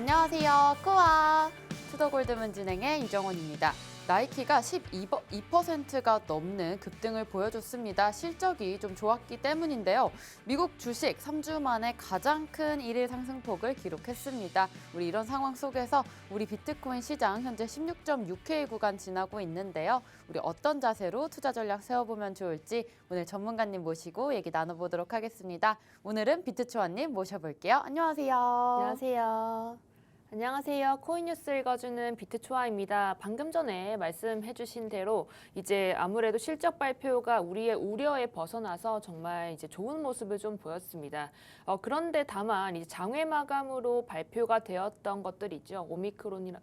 안녕하세요. 꾸아 투더골드문진행의 이정원입니다. 나이키가 12%가 넘는 급등을 보여줬습니다. 실적이 좀 좋았기 때문인데요. 미국 주식 3주 만에 가장 큰 일일 상승폭을 기록했습니다. 우리 이런 상황 속에서 우리 비트코인 시장 현재 16.6K 구간 지나고 있는데요. 우리 어떤 자세로 투자 전략 세워보면 좋을지 오늘 전문가님 모시고 얘기 나눠보도록 하겠습니다. 오늘은 비트초아님 모셔볼게요. 안녕하세요. 안녕하세요. 안녕하세요. 코인뉴스 읽어주는 비트초아입니다. 방금 전에 말씀해주신 대로 이제 아무래도 실적 발표가 우리의 우려에 벗어나서 정말 이제 좋은 모습을 좀 보였습니다. 그런데 다만 이제 장외 마감으로 발표가 되었던 것들 있죠. 오미크론이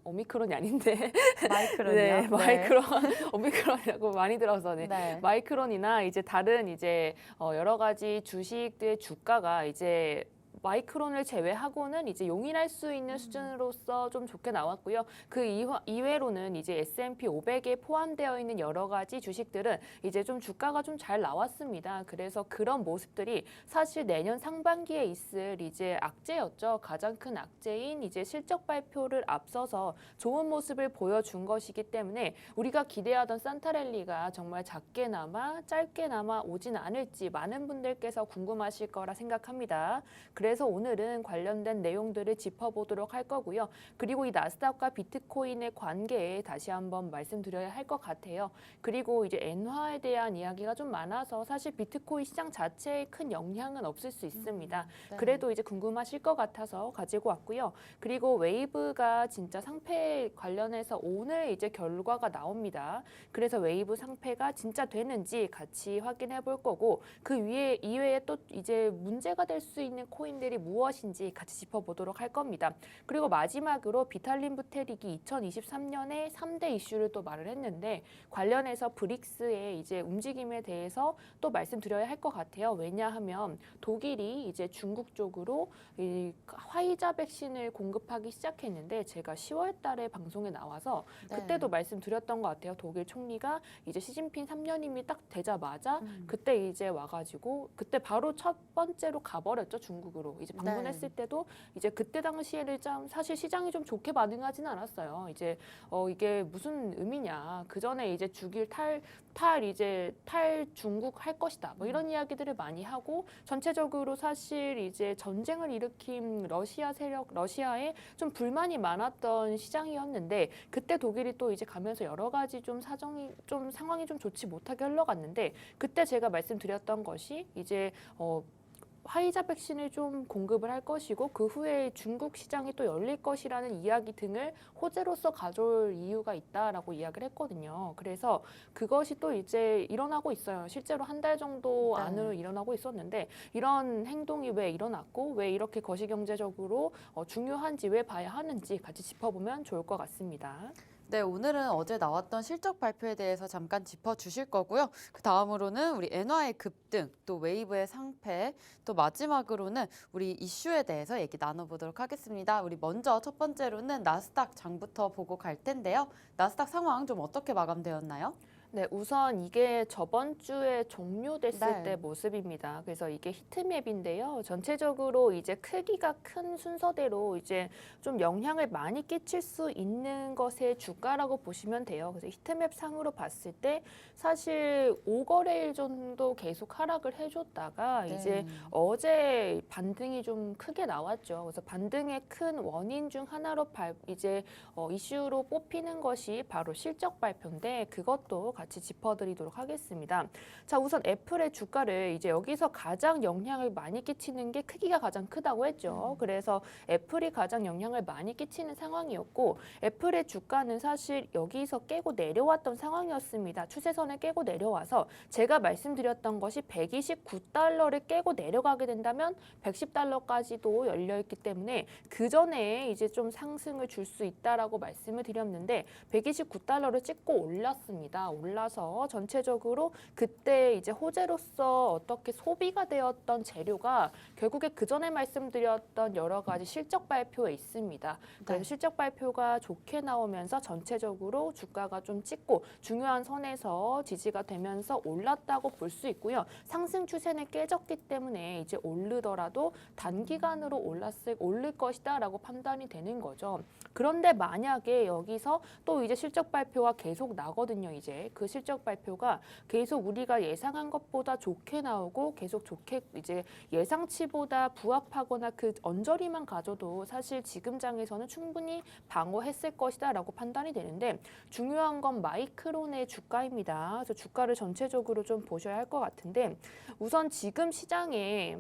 아닌데 마이크론이요? 네, 마이크론 오미크론이라고 많이 들어서 네. 마이크론이나 이제 다른 이제 여러 가지 주식들의 주가가 이제 마이크론을 제외하고는 이제 용인할 수 있는 수준으로서 좀 좋게 나왔고요. 그 이외로는 이제 S&P 500에 포함되어 있는 여러 가지 주식들은 이제 좀 주가가 좀 잘 나왔습니다. 그래서 그런 모습들이 사실 내년 상반기에 있을 이제 악재였죠. 가장 큰 악재인 이제 실적 발표를 앞서서 좋은 모습을 보여준 것이기 때문에 우리가 기대하던 산타랠리가 정말 작게나마 짧게나마 오진 않을지 많은 분들께서 궁금하실 거라 생각합니다. 그래서 오늘은 관련된 내용들을 짚어보도록 할 거고요. 그리고 이 나스닥과 비트코인의 관계에 다시 한번 말씀드려야 할 것 같아요. 그리고 이제 엔화에 대한 이야기가 좀 많아서 사실 비트코인 시장 자체에 큰 영향은 없을 수 있습니다. 네. 그래도 이제 궁금하실 것 같아서 가지고 왔고요. 그리고 웨이브가 진짜 상패 관련해서 오늘 이제 결과가 나옵니다. 그래서 웨이브 상패가 진짜 되는지 같이 확인해 볼 거고 그 이외에 또 이제 문제가 될 수 있는 코인들이 무엇인지 같이 짚어보도록 할 겁니다. 그리고 마지막으로 비탈린 부테릭이 2023년에 3대 이슈를 또 말을 했는데 관련해서 브릭스의 이제 움직임에 대해서 또 말씀드려야 할 것 같아요. 왜냐하면 독일이 이제 중국 쪽으로 이 화이자 백신을 공급하기 시작했는데 제가 10월 달에 방송에 나와서 그때도 말씀드렸던 것 같아요. 독일 총리가 이제 시진핑 3년임이 딱 되자마자 그때 이제 와가지고 그때 바로 첫 번째로 가버렸죠. 중국으로 이제 방문했을 때도 이제 그때 당시에는 좀 사실 시장이 좀 좋게 반응하지는 않았어요. 이제 이게 무슨 의미냐? 그 전에 이제 죽일 탈 중국 할 것이다. 뭐 이런 이야기들을 많이 하고 전체적으로 사실 이제 전쟁을 일으킨 러시아에 좀 불만이 많았던 시장이었는데 그때 독일이 또 이제 가면서 여러 가지 좀 상황이 좀 좋지 못하게 흘러갔는데 그때 제가 말씀드렸던 것이 이제 화이자 백신을 좀 공급을 할 것이고 그 후에 중국 시장이 또 열릴 것이라는 이야기 등을 호재로서 가져올 이유가 있다라고 이야기를 했거든요. 그래서 그것이 또 이제 일어나고 있어요. 실제로 한 달 정도 안으로 일어나고 있었는데 이런 행동이 왜 일어났고 왜 이렇게 거시경제적으로 중요한지 왜 봐야 하는지 같이 짚어보면 좋을 것 같습니다. 네, 오늘은 어제 나왔던 실적 발표에 대해서 잠깐 짚어주실 거고요. 그 다음으로는 우리 엔화의 급등, 또 웨이브의 상패, 또 마지막으로는 우리 이슈에 대해서 얘기 나눠보도록 하겠습니다. 우리 먼저 첫 번째로는 나스닥 장부터 보고 갈 텐데요. 나스닥 상황 좀 어떻게 마감되었나요? 네, 우선 이게 저번 주에 종료됐을 때 모습입니다. 그래서 이게 히트맵인데요. 전체적으로 이제 크기가 큰 순서대로 이제 좀 영향을 많이 끼칠 수 있는 것의 주가라고 보시면 돼요. 그래서 히트맵 상으로 봤을 때 사실 5거래일 정도 계속 하락을 해줬다가 이제 어제 반등이 좀 크게 나왔죠. 그래서 반등의 큰 원인 중 하나로 이제 이슈로 뽑히는 것이 바로 실적 발표인데 그것도 같이 짚어드리도록 하겠습니다. 자, 우선 애플의 주가를 이제 여기서 가장 영향을 많이 끼치는 게 크기가 가장 크다고 했죠. 그래서 애플이 가장 영향을 많이 끼치는 상황이었고 애플의 주가는 사실 여기서 깨고 내려왔던 상황이었습니다. 추세선을 깨고 내려와서 제가 말씀드렸던 것이 129달러를 깨고 내려가게 된다면 110달러까지도 열려있기 때문에 그 전에 이제 좀 상승을 줄 수 있다라고 말씀을 드렸는데 129달러를 찍고 올랐습니다. 올라서 전체적으로 그때 이제 호재로서 어떻게 소비가 되었던 재료가 결국에 그 전에 말씀드렸던 여러 가지 실적 발표에 있습니다. 그래서 네. 실적 발표가 좋게 나오면서 전체적으로 주가가 좀 찍고 중요한 선에서 지지가 되면서 올랐다고 볼 수 있고요. 상승 추세는 깨졌기 때문에 이제 오르더라도 단기간으로 오를 것이다라고 판단이 되는 거죠. 그런데 만약에 여기서 또 이제 실적 발표가 계속 나거든요. 이제 그 실적 발표가 계속 우리가 예상한 것보다 좋게 나오고 계속 좋게 이제 예상치보다 부합하거나 그 언저리만 가져도 사실 지금 장에서는 충분히 방어했을 것이다라고 판단이 되는데 중요한 건 마이크론의 주가입니다. 그래서 주가를 전체적으로 좀 보셔야 할 것 같은데 우선 지금 시장에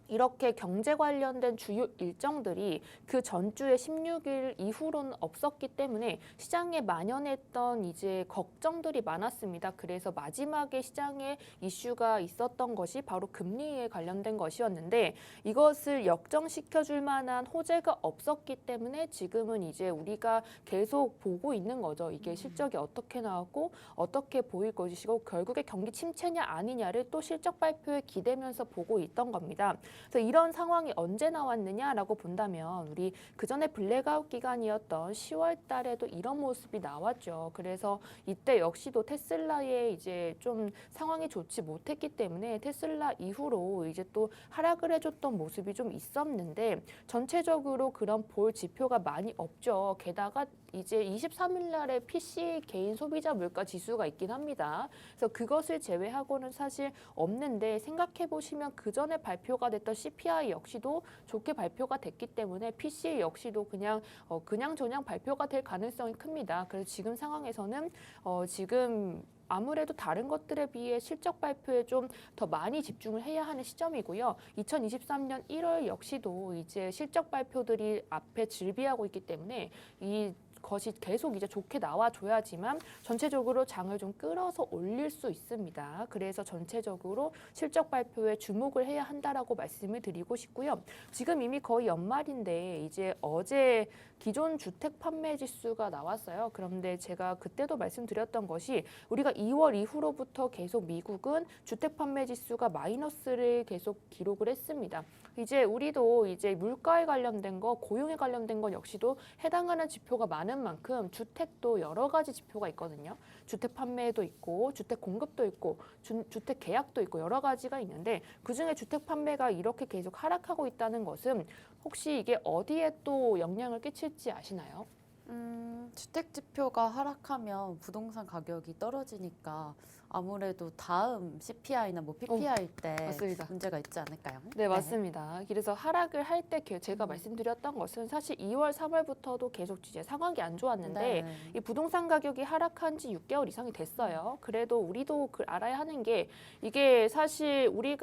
이렇게 경제 관련된 주요 일정들이 그 전주의 16일 이후로는 없었기 때문에 시장에 만연했던 이제 걱정들이 많았습니다. 그래서 마지막에 시장에 이슈가 있었던 것이 바로 금리에 관련된 것이었는데 이것을 역정시켜줄 만한 호재가 없었기 때문에 지금은 이제 우리가 계속 보고 있는 거죠. 이게 실적이 어떻게 나왔고 어떻게 보일 것이고 결국에 경기 침체냐 아니냐를 또 실적 발표에 기대면서 보고 있던 겁니다. 그래서 이런 상황이 언제 나왔느냐라고 본다면 우리 그전에 블랙아웃 기간이었던 10월 달에도 이런 모습이 나왔죠. 그래서 이때 역시도 테슬라의 이제 좀 상황이 좋지 못했기 때문에 테슬라 이후로 이제 또 하락을 해줬던 모습이 좀 있었는데 전체적으로 그런 볼 지표가 많이 없죠. 게다가 이제 23일 날에 PC 개인 소비자 물가 지수가 있긴 합니다. 그래서 그것을 제외하고는 사실 없는데 생각해 보시면 그 전에 발표가 됐던 CPI 역시도 좋게 발표가 됐기 때문에 PC 역시도 그냥 발표가 될 가능성이 큽니다. 그래서 지금 상황에서는 지금 아무래도 다른 것들에 비해 실적 발표에 좀 더 많이 집중을 해야 하는 시점이고요. 2023년 1월 역시도 이제 실적 발표들이 앞에 즐비하고 있기 때문에 이 것이 계속 이제 좋게 나와줘야지만 전체적으로 장을 좀 끌어서 올릴 수 있습니다. 그래서 전체적으로 실적 발표에 주목을 해야 한다라고 말씀을 드리고 싶고요. 지금 이미 거의 연말인데 이제 어제 기존 주택 판매 지수가 나왔어요. 그런데 제가 그때도 말씀드렸던 것이 우리가 2월 이후로부터 계속 미국은 주택 판매 지수가 마이너스를 계속 기록을 했습니다. 이제 우리도 이제 물가에 관련된 거, 고용에 관련된 건 역시도 해당하는 지표가 많은 만큼 주택도 여러 가지 지표가 있거든요. 주택 판매도 있고, 주택 공급도 있고, 주택 계약도 있고 여러 가지가 있는데 그중에 주택 판매가 이렇게 계속 하락하고 있다는 것은 혹시 이게 어디에 또 영향을 끼칠지 아시나요? 주택 지표가 하락하면 부동산 가격이 떨어지니까 아무래도 다음 CPI나 뭐 PPI 때 맞습니다. 문제가 있지 않을까요? 네, 맞습니다. 그래서 하락을 할 때 제가 말씀드렸던 것은 사실 2월, 3월부터도 계속 이제 상황이 안 좋았는데 네. 이 부동산 가격이 하락한 지 6개월 이상이 됐어요. 그래도 우리도 알아야 하는 게 이게 사실 우리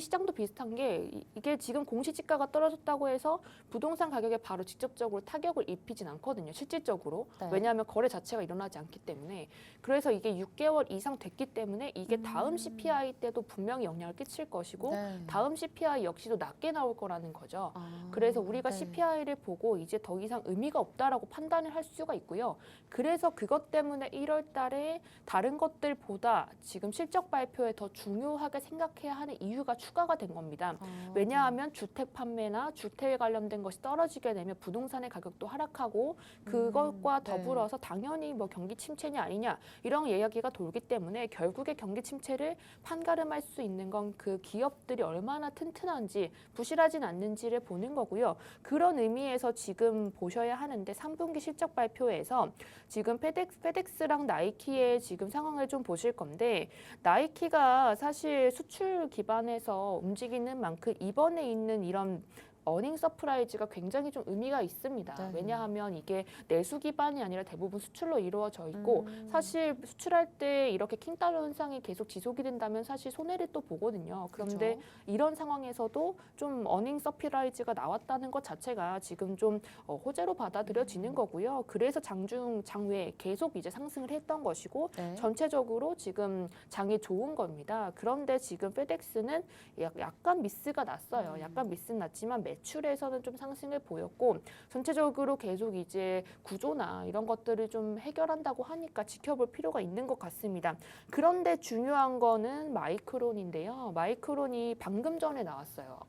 시장도 비슷한 게 이게 지금 공시지가가 떨어졌다고 해서 부동산 가격에 바로 직접적으로 타격을 입히진 않거든요. 실질적으로. 네. 왜냐하면 거래 자체가 일어나지 않기 때문에. 그래서 이게 6개월 이상 됐기 때문에 이게 다음 CPI 때도 분명히 영향을 끼칠 것이고 네. 다음 CPI 역시도 낮게 나올 거라는 거죠. 아, 그래서 우리가 네. CPI를 보고 이제 더 이상 의미가 없다라고 판단을 할 수가 있고요. 그래서 그것 때문에 1월 달에 다른 것들보다 지금 실적 발표에 더 중요하게 생각해야 하는 이유가 추가가 된 겁니다. 왜냐하면 주택 판매나 주택에 관련된 것이 떨어지게 되면 부동산의 가격도 하락하고 그것과 네. 더불어서 당연히 뭐 경기 침체냐 아니냐 이런 이야기가 돌기 때문에 결국에 경기 침체를 판가름할 수 있는 건 그 기업들이 얼마나 튼튼한지 부실하진 않는지를 보는 거고요. 그런 의미에서 지금 보셔야 하는데 3분기 실적 발표에서 지금 페덱스랑 나이키의 지금 상황을 좀 보실 건데 나이키가 사실 수출 기반에서 움직이는 만큼 이번에 있는 이런 어닝 서프라이즈가 굉장히 좀 의미가 있습니다. 네. 왜냐하면 이게 내수 기반이 아니라 대부분 수출로 이루어져 있고 사실 수출할 때 이렇게 킹달러 현상이 계속 지속이 된다면 사실 손해를 또 보거든요. 그런데 그렇죠. 이런 상황에서도 좀 어닝 서프라이즈가 나왔다는 것 자체가 지금 좀 호재로 받아들여지는 거고요. 그래서 장외에 계속 이제 상승을 했던 것이고 네. 전체적으로 지금 장이 좋은 겁니다. 그런데 지금 페덱스는 약간 미스가 났어요. 약간 미스는 났지만 매출에서는 좀 상승을 보였고 전체적으로 계속 이제 구조나 이런 것들을 좀 해결한다고 하니까 지켜볼 필요가 있는 것 같습니다. 그런데 중요한 거는 마이크론인데요. 마이크론이 방금 전에 나왔어요.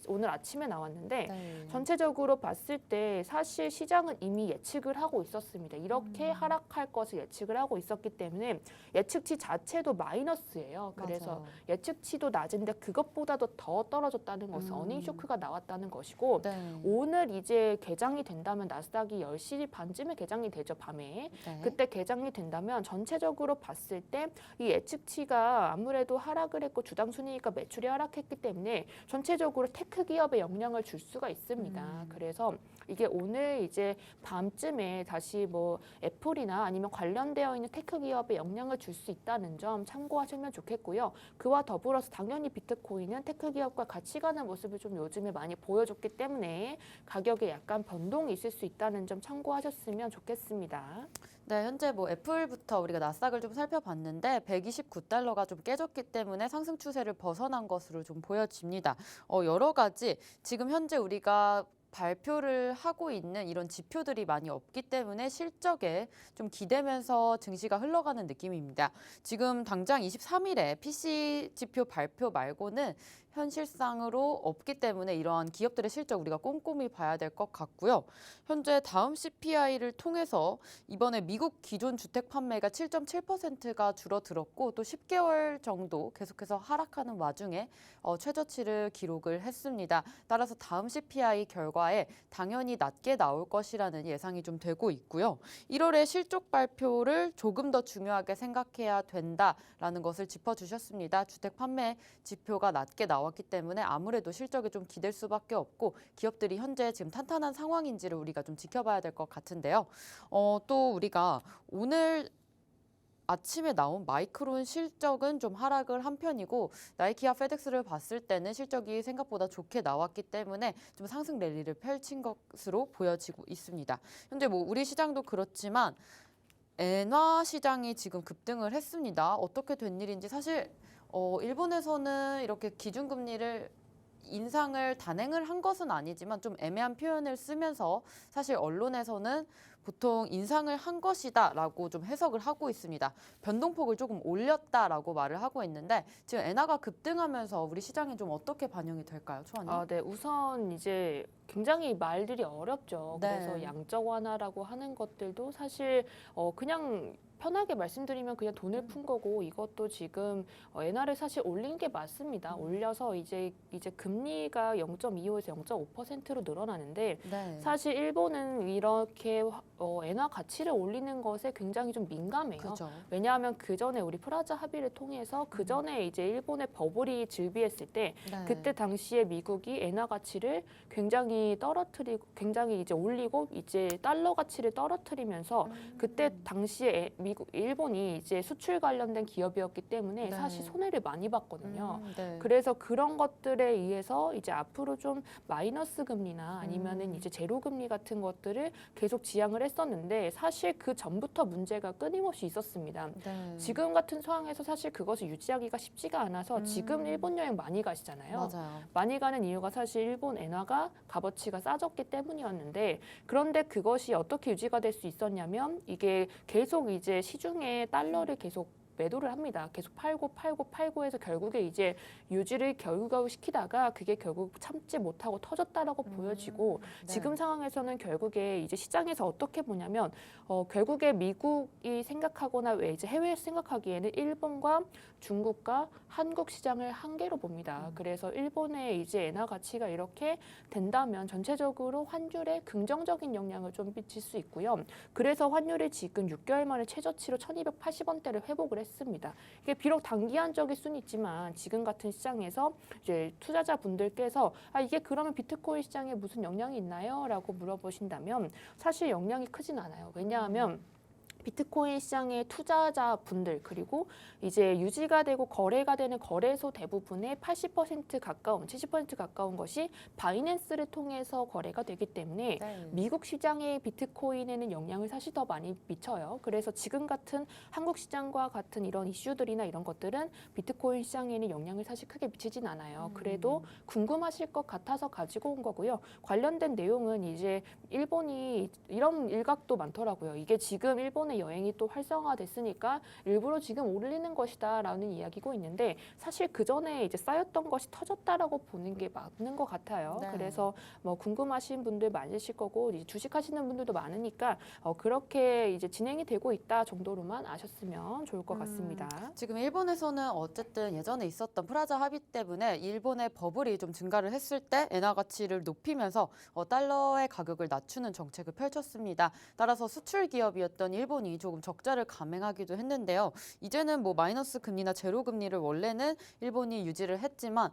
오늘 아침에 나왔는데 네. 전체적으로 봤을 때 사실 시장은 이미 예측을 하고 있었습니다. 이렇게 하락할 것을 예측을 하고 있었기 때문에 예측치 자체도 마이너스예요. 그래서 맞아요. 예측치도 낮은데 그것보다도 더 떨어졌다는 것은 어닝 쇼크가 나왔다는 것이고 네. 오늘 이제 개장이 된다면 나스닥이 10시 반쯤에 개장이 되죠, 밤에. 네. 그때 개장이 된다면 전체적으로 봤을 때 이 예측치가 아무래도 하락을 했고 주당 순이익과 매출이 하락했기 때문에 전체적으로 테크 기업에 영향을 줄 수가 있습니다. 그래서 이게 오늘 이제 밤쯤에 다시 뭐 애플이나 아니면 관련되어 있는 테크 기업에 영향을 줄 수 있다는 점 참고하시면 좋겠고요. 그와 더불어서 당연히 비트코인은 테크 기업과 같이 가는 모습을 좀 요즘에 많이 보여줬기 때문에 가격에 약간 변동이 있을 수 있다는 점 참고하셨으면 좋겠습니다. 네, 현재 뭐 애플부터 우리가 나스닥을 좀 살펴봤는데 129달러가 좀 깨졌기 때문에 상승 추세를 벗어난 것으로 좀 보여집니다. 여러 가지 지금 현재 우리가 발표를 하고 있는 이런 지표들이 많이 없기 때문에 실적에 좀 기대면서 증시가 흘러가는 느낌입니다. 지금 당장 23일에 PC 지표 발표 말고는 현실상으로 없기 때문에 이러한 기업들의 실적 우리가 꼼꼼히 봐야 될 것 같고요. 현재 다음 CPI를 통해서 이번에 미국 기존 주택 판매가 7.7%가 줄어들었고 또 10개월 정도 계속해서 하락하는 와중에 최저치를 기록을 했습니다. 따라서 다음 CPI 결과에 당연히 낮게 나올 것이라는 예상이 좀 되고 있고요. 1월에 실적 발표를 조금 더 중요하게 생각해야 된다라는 것을 짚어주셨습니다. 주택 판매 지표가 낮게 나왔기 때문에 아무래도 실적에 좀 기댈 수밖에 없고 기업들이 현재 지금 탄탄한 상황인지를 우리가 좀 지켜봐야 될 것 같은데요. 또 우리가 오늘 아침에 나온 마이크론 실적은 좀 하락을 한 편이고 나이키와 페덱스를 봤을 때는 실적이 생각보다 좋게 나왔기 때문에 좀 상승 랠리를 펼친 것으로 보여지고 있습니다. 현재 뭐 우리 시장도 그렇지만 엔화 시장이 지금 급등을 했습니다. 어떻게 된 일인지 사실 일본에서는 이렇게 기준금리를 인상을 단행을 한 것은 아니지만 좀 애매한 표현을 쓰면서 사실 언론에서는 보통 인상을 한 것이다라고 좀 해석을 하고 있습니다. 변동폭을 조금 올렸다라고 말을 하고 있는데 지금 엔화가 급등하면서 우리 시장에 좀 어떻게 반영이 될까요, 초아님? 네, 우선 이제 굉장히 말들이 어렵죠. 네. 그래서 양적 완화라고 하는 것들도 사실 그냥 편하게 말씀드리면 그냥 돈을 푼 거고 이것도 지금 엔화를 사실 올린 게 맞습니다. 올려서 이제 금리가 0.25에서 0.5%로 늘어나는데 네. 사실 일본은 이렇게 엔화 가치를 올리는 것에 굉장히 좀 민감해요. 그죠. 왜냐하면 그 전에 우리 프라자 합의를 통해서 그 전에 이제 일본의 버블이 즐비했을 때 네. 그때 당시에 미국이 엔화 가치를 굉장히 떨어뜨리고 굉장히 이제 올리고 이제 달러 가치를 떨어뜨리면서 그때 당시에 일본이 이제 수출 관련된 기업이었기 때문에 네. 사실 손해를 많이 봤거든요. 네. 그래서 그런 것들에 의해서 이제 앞으로 좀 마이너스 금리나 아니면은 이제 제로 금리 같은 것들을 계속 지향을 했었는데 사실 그 전부터 문제가 끊임없이 있었습니다. 네. 지금 같은 상황에서 사실 그것을 유지하기가 쉽지가 않아서 지금 일본 여행 많이 가시잖아요. 맞아요. 많이 가는 이유가 사실 일본 엔화가 값어치가 싸졌기 때문이었는데 그런데 그것이 어떻게 유지가 될 수 있었냐면 이게 계속 이제 시중에 달러를 계속 매도를 합니다. 계속 팔고 해서 결국에 이제 유지를 겨우겨우 시키다가 그게 결국 참지 못하고 터졌다라고 보여지고 네. 지금 상황에서는 결국에 이제 시장에서 어떻게 보냐면 결국에 미국이 생각하거나 왜 이제 해외에서 생각하기에는 일본과 중국과 한국 시장을 한 개로 봅니다. 그래서 일본의 이제 엔화 가치가 이렇게 된다면 전체적으로 환율에 긍정적인 영향을 좀 미칠 수 있고요. 그래서 환율이 지금 6개월 만에 최저치로 1280원대를 회복을 했습니다. 이게 비록 단기간적일 수는 있지만 지금 같은 시장에서 이제 투자자분들께서 이게 그러면 비트코인 시장에 무슨 영향이 있나요? 라고 물어보신다면 사실 영향이 크진 않아요. 왜냐하면 비트코인 시장의 투자자분들 그리고 이제 유지가 되고 거래가 되는 거래소 대부분의 80% 가까운 70% 가까운 것이 바이낸스를 통해서 거래가 되기 때문에 네. 미국 시장의 비트코인에는 영향을 사실 더 많이 미쳐요. 그래서 지금 같은 한국 시장과 같은 이런 이슈들이나 이런 것들은 비트코인 시장에는 영향을 사실 크게 미치진 않아요. 그래도 궁금하실 것 같아서 가지고 온 거고요. 관련된 내용은 이제 일본이 이런 일각도 많더라고요. 이게 지금 일본의 여행이 또 활성화됐으니까 일부러 지금 올리는 것이다라는 이야기고 있는데 사실 그 전에 이제 쌓였던 것이 터졌다라고 보는 게 맞는 것 같아요. 네. 그래서 뭐 궁금하신 분들 많으실 거고 이제 주식하시는 분들도 많으니까 그렇게 이제 진행이 되고 있다 정도로만 아셨으면 좋을 것 같습니다. 지금 일본에서는 어쨌든 예전에 있었던 프라자 합의 때문에 일본의 버블이 좀 증가를 했을 때 엔화 가치를 높이면서 달러의 가격을 낮추는 정책을 펼쳤습니다. 따라서 수출 기업이었던 일본이 조금 적자를 감행하기도 했는데요. 이제는 뭐 마이너스 금리나 제로 금리를 원래는 일본이 유지를 했지만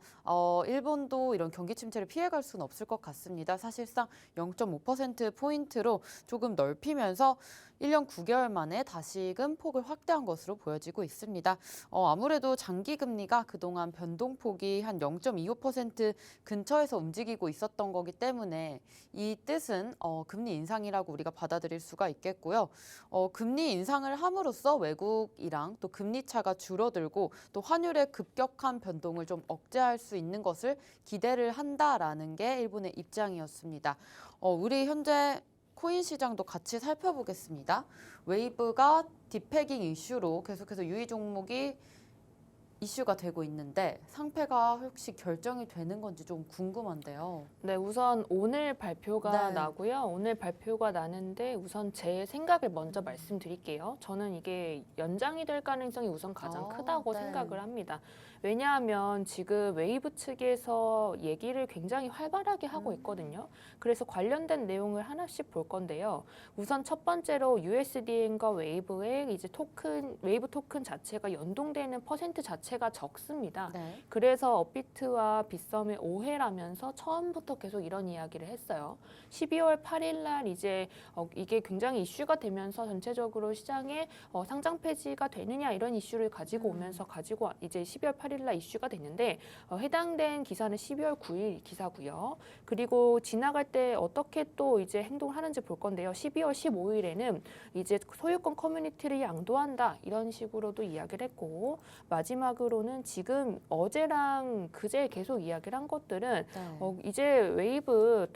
일본도 이런 경기 침체를 피해갈 수는 없을 것 같습니다. 사실상 0.5%포인트로 조금 넓히면서 1년 9개월 만에 다시금 폭을 확대한 것으로 보여지고 있습니다. 아무래도 장기 금리가 그동안 변동폭이 한 0.25% 근처에서 움직이고 있었던 거기 때문에 이 뜻은 금리 인상이라고 우리가 받아들일 수가 있겠고요. 금리 인상을 함으로써 외국이랑 또 금리 차가 줄어들고 또 환율의 급격한 변동을 좀 억제할 수 있는 것을 기대를 한다라는 게 일본의 입장이었습니다. 우리 현재 코인 시장도 같이 살펴보겠습니다. 웨이브가 디패깅 이슈로 계속해서 유의 종목이 이슈가 되고 있는데 상패가 혹시 결정이 되는 건지 좀 궁금한데요. 네, 우선 오늘 발표가 네. 나고요. 오늘 발표가 나는데 우선 제 생각을 먼저 말씀드릴게요. 저는 이게 연장이 될 가능성이 우선 가장 크다고 네. 생각을 합니다. 왜냐하면 지금 웨이브 측에서 얘기를 굉장히 활발하게 하고 있거든요. 그래서 관련된 내용을 하나씩 볼 건데요. 우선 첫 번째로 USDN과 웨이브의 이제 웨이브 토큰 자체가 연동되는 퍼센트 자체가 적습니다. 네. 그래서 업비트와 빗썸의 오해라면서 처음부터 계속 이런 이야기를 했어요. 12월 8일 날 이제 이게 굉장히 이슈가 되면서 전체적으로 시장에 상장 폐지가 되느냐 이런 이슈를 가지고 오면서 이제 12월 8일 날 이슈가 됐는데 해당된 기사는 12월 9일 기사고요. 그리고 지나갈 때 어떻게 또 이제 행동을 하는지 볼 건데요. 12월 15일에는 이제 소유권 커뮤니티를 양도한다 이런 식으로도 이야기를 했고 마지막으로는 지금 어제랑 그제 계속 이야기를 한 것들은 네. 이제 웨이브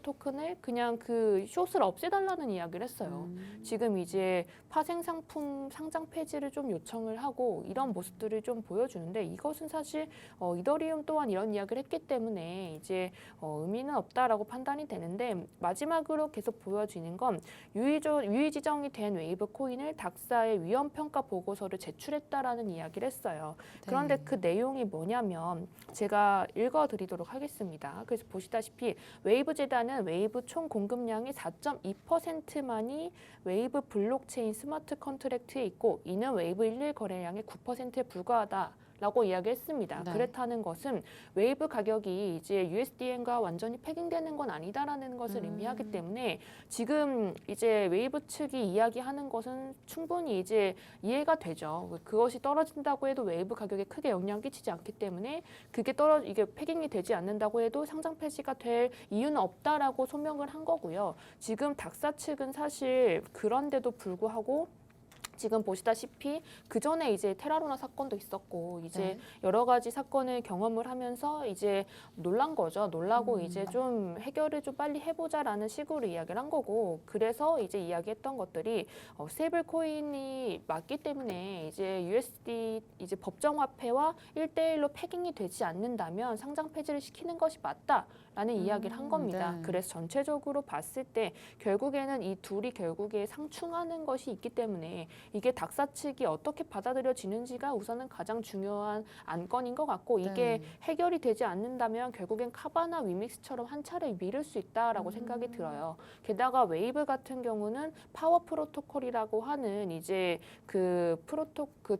토큰을 그냥 그 숏을 없애달라는 이야기를 했어요. 지금 이제 파생 상품 상장 폐지를 좀 요청을 하고 이런 모습들을 좀 보여주는데 이것은 사실 이더리움 또한 이런 이야기를 했기 때문에 이제 의미는 없다라고 판단이 되는데 마지막으로 계속 보여지는 건 유의 지정이 된 웨이브 코인을 닥사의 위험 평가 보고서를 제출했다라는 이야기를 했어요. 그런데 그 내용이 뭐냐면 제가 읽어드리도록 하겠습니다. 그래서 보시다시피 웨이브 재단은 웨이브 총 공급량의 4.2%만이 웨이브 블록체인 스마트 컨트랙트에 있고 이는 웨이브 11 거래량의 9%에 불과하다. 라고 이야기했습니다. 네. 그렇다는 것은 웨이브 가격이 이제 USDN과 완전히 패깅되는 건 아니다라는 것을 의미하기 때문에 지금 이제 웨이브 측이 이야기하는 것은 충분히 이제 이해가 되죠. 그것이 떨어진다고 해도 웨이브 가격에 크게 영향 끼치지 않기 때문에 이게 패깅이 되지 않는다고 해도 상장 폐지가 될 이유는 없다라고 소명을 한 거고요. 지금 닥사 측은 사실 그런데도 불구하고 지금 보시다시피 그 전에 이제 테라루나 사건도 있었고 이제 네. 여러 가지 사건을 경험을 하면서 이제 놀란 거죠. 놀라고 이제 좀 해결을 좀 빨리 해보자라는 식으로 이야기를 한 거고 그래서 이제 이야기했던 것들이 스테이블 코인이 맞기 때문에 이제 USD 이제 법정 화폐와 1대1로 패깅이 되지 않는다면 상장 폐지를 시키는 것이 맞다라는 이야기를 한 겁니다. 네. 그래서 전체적으로 봤을 때 결국에는 이 둘이 결국에 상충하는 것이 있기 때문에 이게 닥사 측이 어떻게 받아들여지는지가 우선은 가장 중요한 안건인 것 같고 이게 네. 해결이 되지 않는다면 결국엔 카바나 위믹스처럼 한 차례 미룰 수 있다라고 생각이 들어요. 게다가 웨이브 같은 경우는 파워 프로토콜이라고 하는 이제 그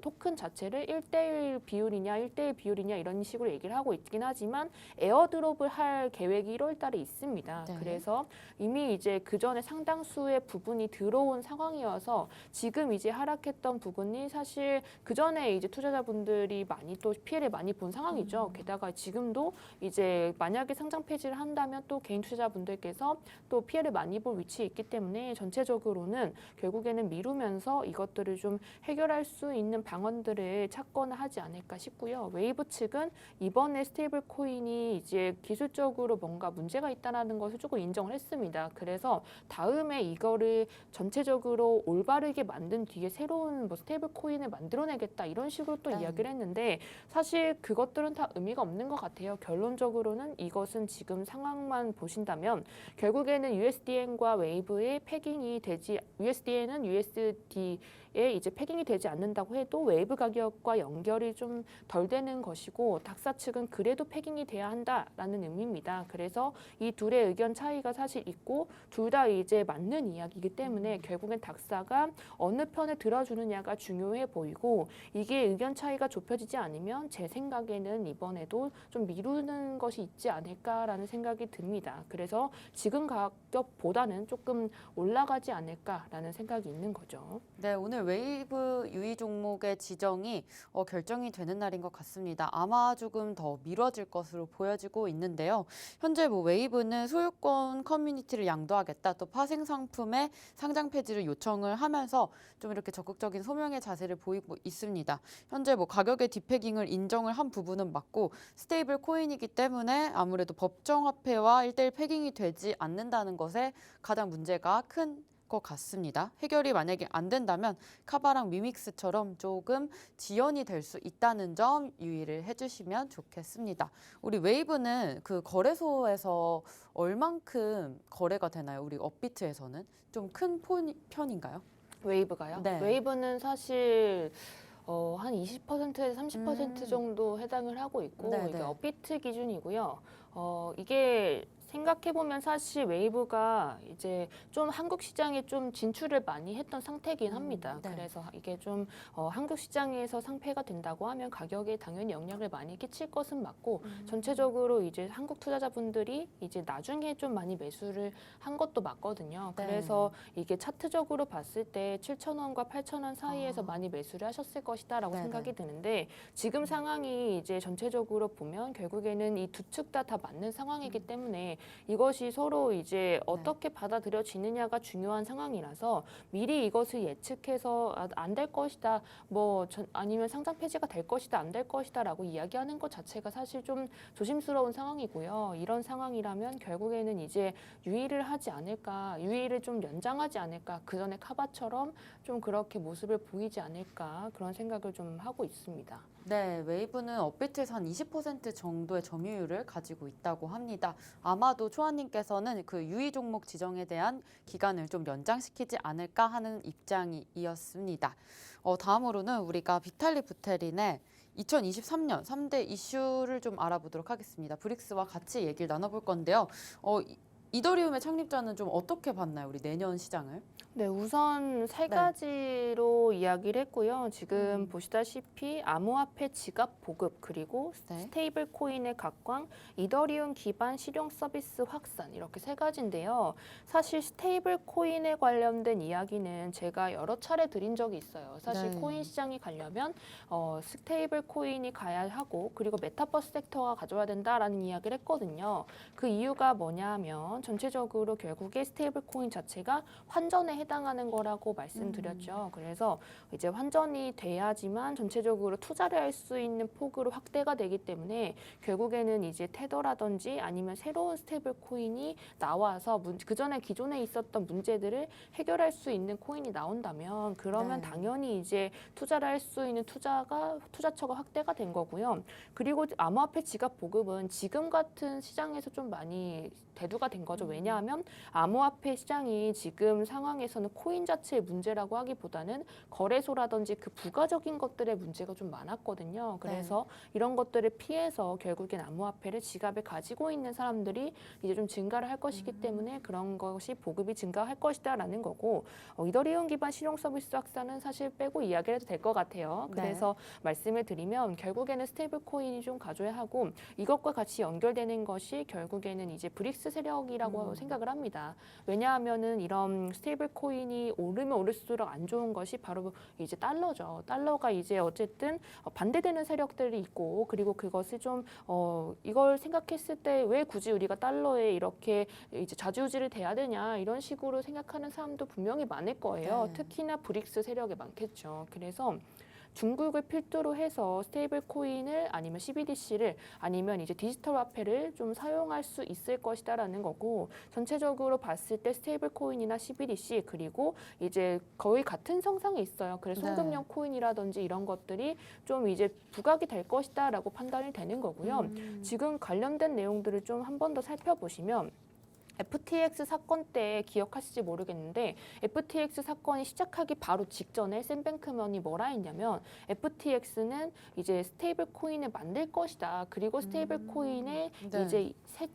토큰 자체를 1대1 비율이냐 1대1 비율이냐 이런 식으로 얘기를 하고 있긴 하지만 에어드롭을 할 계획이 1월 달에 있습니다. 네. 그래서 이미 이제 그 전에 상당수의 부분이 들어온 상황이어서 지금 이제 하락했던 부분이 사실 그 전에 이제 투자자분들이 많이 또 피해를 많이 본 상황이죠. 게다가 지금도 이제 만약에 상장 폐지를 한다면 또 개인 투자자분들께서 또 피해를 많이 볼 위치에 있기 때문에 전체적으로는 결국에는 미루면서 이것들을 좀 해결할 수 있는 방안들을 찾거나 하지 않을까 싶고요. 웨이브 측은 이번에 스테이블 코인이 이제 기술적으로 뭔가 문제가 있다는 것을 조금 인정을 했습니다. 그래서 다음에 이거를 전체적으로 올바르게 만든 뒤에 새로운 뭐 스테이블 코인을 만들어내겠다 이런 식으로 또 네. 이야기를 했는데 사실 그것들은 다 의미가 없는 것 같아요. 결론적으로는 이것은 지금 상황만 보신다면 결국에는 USDN과 웨이브의 패깅이 되지 USDN은 USD에 이제 패깅이 되지 않는다고 해도 웨이브 가격과 연결이 좀 덜 되는 것이고 닥사 측은 그래도 패깅이 돼야 한다라는 의미입니다. 그래서 이 둘의 의견 차이가 사실 있고 둘 다 이제 맞는 이야기이기 때문에 결국엔 닥사가 어느 편을 들어주느냐가 중요해 보이고 이게 의견 차이가 좁혀지지 않으면 제 생각에는 이번에도 좀 미루는 것이 있지 않을까라는 생각이 듭니다. 그래서 지금 가격보다는 조금 올라가지 않을까라는 생각이 있는 거죠. 네, 오늘 웨이브 유의 종목의 지정이 결정이 되는 날인 것 같습니다. 아마 조금 더 미뤄질 것으로 보여지고 있는데요. 현재 뭐 웨이브는 소유권 커뮤니티를 양도하겠다, 또 파생 상품의 상장 폐지를 요청을 하면서 좀 이렇게 적극적인 소명의 자세를 보이고 있습니다. 현재 뭐 가격의 디패깅을 인정을 한 부분은 맞고 스테이블 코인이기 때문에 아무래도 법정 화폐와 1대1 패깅이 되지 않는다는 것에 가장 문제가 큰 것 같습니다. 해결이 만약에 안 된다면 카바랑 미믹스처럼 조금 지연이 될 수 있다는 점 유의를 해주시면 좋겠습니다. 우리 웨이브는 그 거래소에서 얼만큼 거래가 되나요? 우리 업비트에서는 좀 큰 편인가요? 웨이브가요? 네. 웨이브는 사실 한 20%에서 30% 음. 정도 해당을 하고 있고 네, 이게 네. 업비트 기준이고요. 이게 생각해보면 사실 웨이브가 이제 좀 한국 시장에 좀 진출을 많이 했던 상태이긴 합니다. 네. 그래서 이게 좀 한국 시장에서 상폐가 된다고 하면 가격에 당연히 영향을 많이 끼칠 것은 맞고 전체적으로 이제 한국 투자자분들이 이제 나중에 좀 많이 매수를 한 것도 맞거든요. 네. 그래서 이게 차트적으로 봤을 때 7,000원과 8,000원 사이에서 아. 많이 매수를 하셨을 것이다라고 네네. 생각이 드는데 지금 상황이 이제 전체적으로 보면 결국에는 이 두 측 다 맞는 상황이기 때문에 이것이 서로 이제 어떻게 받아들여지느냐가 중요한 상황이라서 미리 이것을 예측해서 안 될 것이다, 아니면 상장 폐지가 될 것이다, 안 될 것이다라고 이야기하는 것 자체가 사실 좀 조심스러운 상황이고요. 이런 상황이라면 결국에는 이제 유의를 하지 않을까, 유의를 좀 연장하지 않을까, 그 전에 카바처럼 좀 그렇게 모습을 보이지 않을까 그런 생각을 좀 하고 있습니다. 네, 웨이브는 업비트에서 한 20% 정도의 점유율을 가지고 있다고 합니다. 아마도 초아님께서는 그 유의 종목 지정에 대한 기간을 좀 연장시키지 않을까 하는 입장이었습니다. 다음으로는 우리가 비탈리 부테린의 2023년 3대 이슈를 좀 알아보도록 하겠습니다. 브릭스와 같이 얘기를 나눠볼 건데요. 이더리움의 창립자는 좀 어떻게 봤나요? 우리 내년 시장을? 네, 우선 세 가지로 이야기를 했고요. 지금 보시다시피 암호화폐 지갑 보급 그리고 네. 스테이블 코인의 각광, 이더리움 기반 실용 서비스 확산 이렇게 세 가지인데요. 사실 스테이블 코인에 관련된 이야기는 제가 여러 차례 드린 적이 있어요. 사실 네. 코인 시장이 가려면 스테이블 코인이 가야 하고 그리고 메타버스 섹터가 가져야 된다라는 이야기를 했거든요. 그 이유가 뭐냐면 전체적으로 결국에 스테이블 코인 자체가 환전에 해당하는 거라고 말씀드렸죠. 그래서 이제 환전이 돼야지만 전체적으로 투자를 할 수 있는 폭으로 확대가 되기 때문에 결국에는 이제 테더라든지 아니면 새로운 스테이블 코인이 나와서 그 전에 기존에 있었던 문제들을 해결할 수 있는 코인이 나온다면 그러면 네. 당연히 이제 투자를 할 수 있는 투자처가 확대가 된 거고요. 그리고 암호화폐 지갑 보급은 지금 같은 시장에서 좀 많이 대두가 된 거죠. 왜냐하면 암호화폐 시장이 지금 상황에서 시장에서는 코인 자체의 문제라고 하기보다는 거래소라든지 그 부가적인 것들의 문제가 좀 많았거든요. 그래서 이런 것들을 피해서 결국엔 암호화폐를 지갑에 가지고 있는 사람들이 이제 좀 증가를 할 것이기 때문에 그런 것이 보급이 증가할 것이다라는 거고, 이더리움 기반 실용 서비스 확산은 사실 빼고 이야기를 해도 될 것 같아요. 그래서 말씀을 드리면 결국에는 스테이블 코인이 좀 가져야 하고, 이것과 같이 연결되는 것이 결국에는 이제 브릭스 세력이라고 생각을 합니다. 왜냐하면은 이런 스테이블 코인이 오르면 오를수록 안 좋은 것이 바로 이제 달러죠. 달러가 이제 어쨌든 반대되는 세력들이 있고, 그리고 그것을 좀 이걸 생각했을 때 왜 굳이 우리가 달러에 이렇게 이제 좌지우지를 돼야 되냐, 이런 식으로 생각하는 사람도 분명히 많을 거예요. 특히나 브릭스 세력에 많겠죠. 그래서 중국을 필두로 해서 스테이블 코인을 아니면 CBDC를 아니면 이제 디지털 화폐를 좀 사용할 수 있을 것이다라는 거고, 전체적으로 봤을 때 스테이블 코인이나 CBDC 그리고 이제 거의 같은 성상에 있어요. 그래서 송금형 코인이라든지 이런 것들이 좀 이제 부각이 될 것이다라고 판단이 되는 거고요. 지금 관련된 내용들을 좀 한 번 더 살펴보시면, FTX 사건 때 기억하실지 모르겠는데, FTX 사건이 시작하기 바로 직전에 샘 뱅크먼이 뭐라 했냐면, FTX는 이제 스테이블 코인을 만들 것이다. 그리고 스테이블 코인의 이제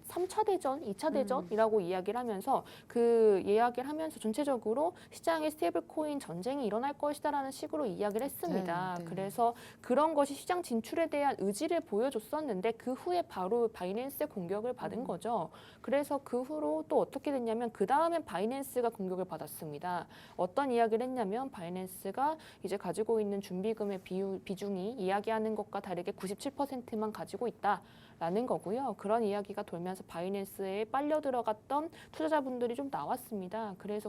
3차 대전, 2차 대전이라고 이야기를 하면서 그 이야기를 하면서 전체적으로 시장에 스테이블 코인 전쟁이 일어날 것이다라는 식으로 이야기를 했습니다. 그래서 그런 것이 시장 진출에 대한 의지를 보여줬었는데, 그 후에 바로 바이낸스의 공격을 받은 거죠. 그래서 그 후로 또 어떻게 됐냐면, 그 다음엔 바이낸스가 공격을 받았습니다. 어떤 이야기를 했냐면, 바이낸스가 이제 가지고 있는 준비금의 비중이 이야기하는 것과 다르게 97%만 가지고 있다라는 거고요. 그런 이야기가 돌면서 바이낸스에 빨려 들어갔던 투자자분들이 좀 나왔습니다. 그래서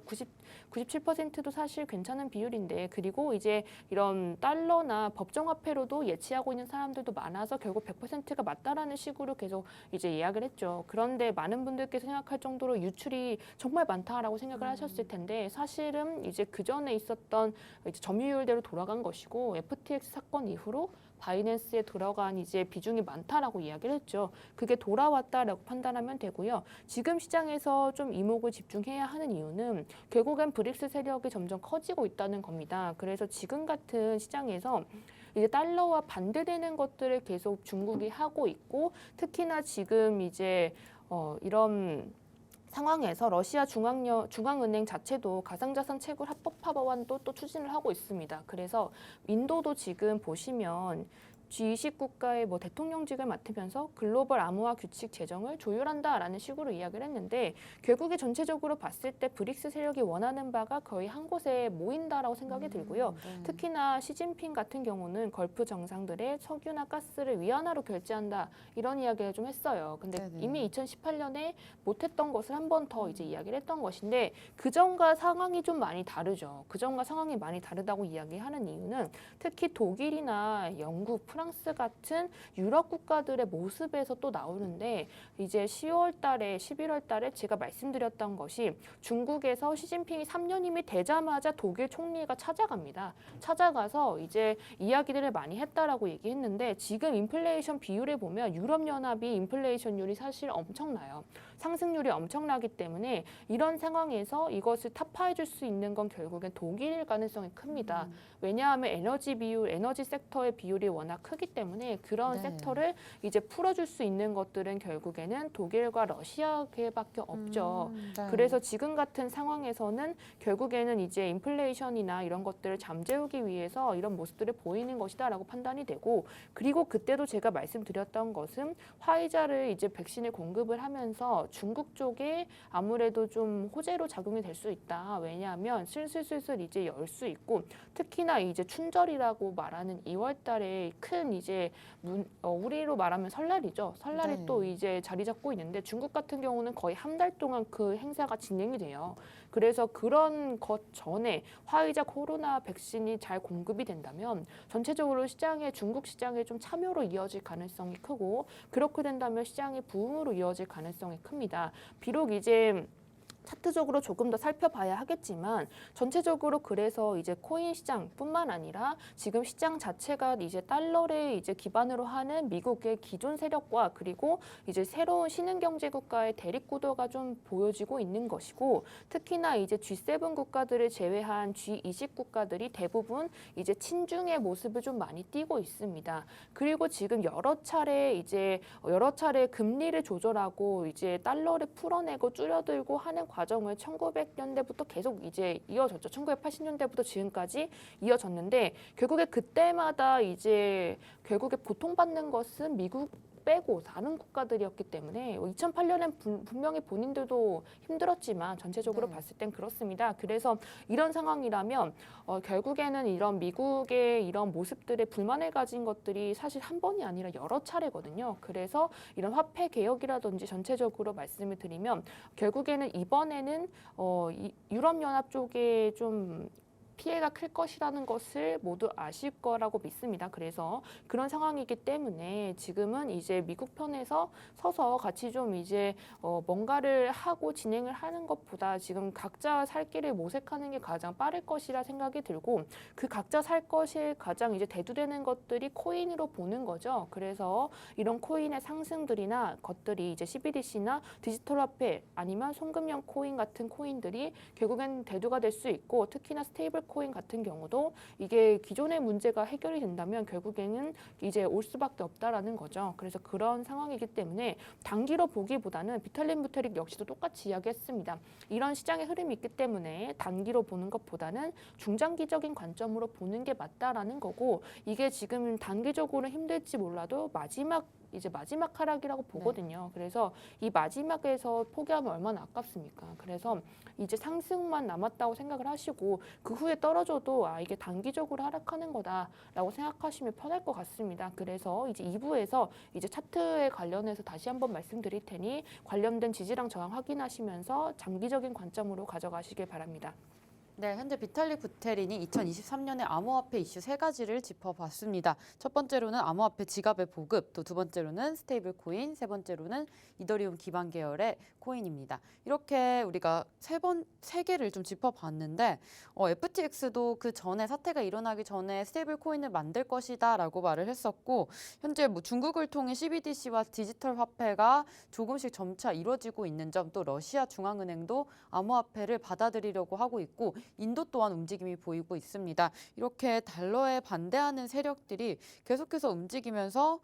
97%도 사실 괜찮은 비율인데, 그리고 이제 이런 달러나 법정화폐로도 예치하고 있는 사람들도 많아서 결국 100%가 맞다라는 식으로 계속 이제 이야기를 했죠. 그런데 많은 분들께서 생각할 정도로 유출이 정말 많다라고 생각을 하셨을 텐데, 사실은 이제 그 전에 있었던 이제 점유율대로 돌아간 것이고, FTX 사건 이후로 바이낸스에 들어간 이제 비중이 많다라고 이야기를 했죠. 그게 돌아왔다라고 판단하면 되고요. 지금 시장에서 좀 이목을 집중해야 하는 이유는 결국엔 브릭스 세력이 점점 커지고 있다는 겁니다. 그래서 지금 같은 시장에서 이제 달러와 반대되는 것들을 계속 중국이 하고 있고, 특히나 지금 이제 이런 상황에서 러시아 중앙은행 자체도 가상자산 채굴 합법 법안도 또 추진을 하고 있습니다. 그래서 인도도 지금 보시면 G20 국가의 뭐 대통령직을 맡으면서 글로벌 암호화 규칙 제정을 조율한다라는 식으로 이야기를 했는데, 결국에 전체적으로 봤을 때 브릭스 세력이 원하는 바가 거의 한 곳에 모인다라고 생각이 들고요. 특히나 시진핑 같은 경우는 걸프 정상들의 석유나 가스를 위안화로 결제한다, 이런 이야기를 좀 했어요. 근데 이미 2018년에 못했던 것을 한 번 더 이제 이야기를 했던 것인데, 그전과 상황이 좀 많이 다르죠. 그전과 상황이 많이 다르다고 이야기하는 이유는 특히 독일이나 영국, 프랑스 같은 유럽 국가들의 모습에서 또 나오는데, 이제 10월 달에 11월 달에 제가 말씀드렸던 것이, 중국에서 시진핑이 3년임이 되자마자 독일 총리가 찾아갑니다. 찾아가서 이제 이야기들을 많이 했다라고 얘기했는데, 지금 인플레이션 비율을 보면 유럽연합이 인플레이션율이 사실 엄청나요. 상승률이 엄청나기 때문에 이런 상황에서 이것을 타파해줄 수 있는 건 결국엔 독일일 가능성이 큽니다. 왜냐하면 에너지 섹터의 비율이 워낙 크기 때문에 그런 섹터를 이제 풀어줄 수 있는 것들은 결국에는 독일과 러시아계밖에 없죠. 그래서 지금 같은 상황에서는 결국에는 이제 인플레이션이나 이런 것들을 잠재우기 위해서 이런 모습들을 보이는 것이다라고 판단이 되고, 그리고 그때도 제가 말씀드렸던 것은 화이자를 이제 백신을 공급을 하면서 중국 쪽에 아무래도 좀 호재로 작용이 될 수 있다. 왜냐하면 슬슬 이제 열 수 있고, 특히나 이제 춘절이라고 말하는 2월 달에 큰 이제 우리로 말하면 설날이죠. 설날이 또 이제 자리 잡고 있는데, 중국 같은 경우는 거의 한 달 동안 그 행사가 진행이 돼요. 그래서 그런 것 전에 화이자 코로나 백신이 잘 공급이 된다면 전체적으로 중국 시장에 좀 참여로 이어질 가능성이 크고, 그렇게 된다면 시장이 부흥으로 이어질 가능성이 큽니다. 비록 이제 차트적으로 조금 더 살펴봐야 하겠지만 전체적으로 그래서 이제 코인 시장뿐만 아니라 지금 시장 자체가 이제 달러를 이제 기반으로 하는 미국의 기존 세력과 그리고 이제 새로운 신흥 경제 국가의 대립 구도가 좀 보여지고 있는 것이고 특히나 이제 G7 국가들을 제외한 G20 국가들이 대부분 이제 친중의 모습을 좀 많이 띠고 있습니다. 그리고 지금 여러 차례 금리를 조절하고 이제 달러를 풀어내고 줄여들고 하는 과정을 1900년대부터 계속 이제 이어졌죠. 1980년대부터 지금까지 이어졌는데 결국에 그때마다 이제 결국에 보통받는 것은 미국 빼고 다른 국가들이었기 때문에 2008년엔 분명히 본인들도 힘들었지만 전체적으로 봤을 땐 그렇습니다. 그래서 이런 상황이라면 결국에는 이런 미국의 이런 모습들에 불만을 가진 것들이 사실 한 번이 아니라 여러 차례거든요. 그래서 이런 화폐 개혁이라든지 전체적으로 말씀을 드리면 결국에는 이번에는 유럽연합 쪽에 좀 피해가 클 것이라는 것을 모두 아실 거라고 믿습니다. 그래서 그런 상황이기 때문에 지금은 이제 미국 편에서 서서 같이 좀 이제 뭔가를 하고 진행을 하는 것보다 지금 각자 살 길을 모색하는 게 가장 빠를 것이라 생각이 들고 그 각자 살 것이 가장 이제 대두되는 것들이 코인으로 보는 거죠. 그래서 이런 코인의 상승들이나 것들이 이제 CBDC나 디지털 화폐 아니면 송금형 코인 같은 코인들이 결국엔 대두가 될 수 있고 특히나 스테이블 코인 같은 경우도 이게 기존의 문제가 해결이 된다면 결국에는 이제 올 수밖에 없다라는 거죠. 그래서 그런 상황이기 때문에 단기로 보기보다는 비탈린 부테릭 역시도 똑같이 이야기했습니다. 이런 시장의 흐름이 있기 때문에 단기로 보는 것보다는 중장기적인 관점으로 보는 게 맞다라는 거고 이게 지금 단기적으로 힘들지 몰라도 마지막 하락이라고 보거든요. 그래서 이 마지막에서 포기하면 얼마나 아깝습니까? 그래서 이제 상승만 남았다고 생각을 하시고 그 후에 떨어져도 이게 단기적으로 하락하는 거다라고 생각하시면 편할 것 같습니다. 그래서 이제 2부에서 이제 차트에 관련해서 다시 한번 말씀드릴 테니 관련된 지지랑 저항 확인하시면서 장기적인 관점으로 가져가시길 바랍니다. 네, 현재 비탈릭 부테린이 2023년의 암호화폐 이슈 세 가지를 짚어봤습니다. 첫 번째로는 암호화폐 지갑의 보급, 또 두 번째로는 스테이블 코인, 세 번째로는 이더리움 기반 계열의 코인입니다. 이렇게 우리가 세 개를 좀 짚어봤는데 FTX도 그 전에 사태가 일어나기 전에 스테이블 코인을 만들 것이다라고 말을 했었고 현재 뭐 중국을 통해 CBDC와 디지털 화폐가 조금씩 점차 이루어지고 있는 점, 또 러시아 중앙은행도 암호화폐를 받아들이려고 하고 있고 인도 또한 움직임이 보이고 있습니다. 이렇게 달러에 반대하는 세력들이 계속해서 움직이면서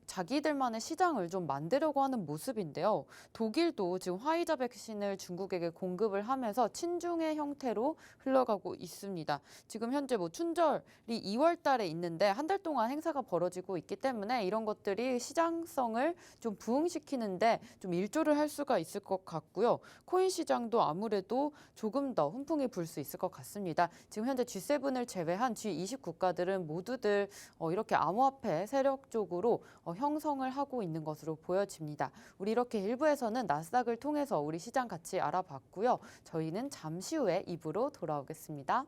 자기들만의 시장을 좀 만들려고 하는 모습인데요. 독일도 지금 화이자 백신을 중국에게 공급을 하면서 친중의 형태로 흘러가고 있습니다. 지금 현재 뭐 춘절이 2월 달에 있는데 한 달 동안 행사가 벌어지고 있기 때문에 이런 것들이 시장성을 좀 부흥시키는데 좀 일조를 할 수가 있을 것 같고요. 코인 시장도 아무래도 조금 더 훈풍이 불 수 있을 것 같습니다. 지금 현재 G7을 제외한 G20 국가들은 모두들 이렇게 암호화폐 세력 쪽으로 형성을 하고 있는 것으로 보여집니다. 우리 이렇게 1부에서는 나스닥을 통해서 우리 시장 같이 알아봤고요. 저희는 잠시 후에 2부로 돌아오겠습니다.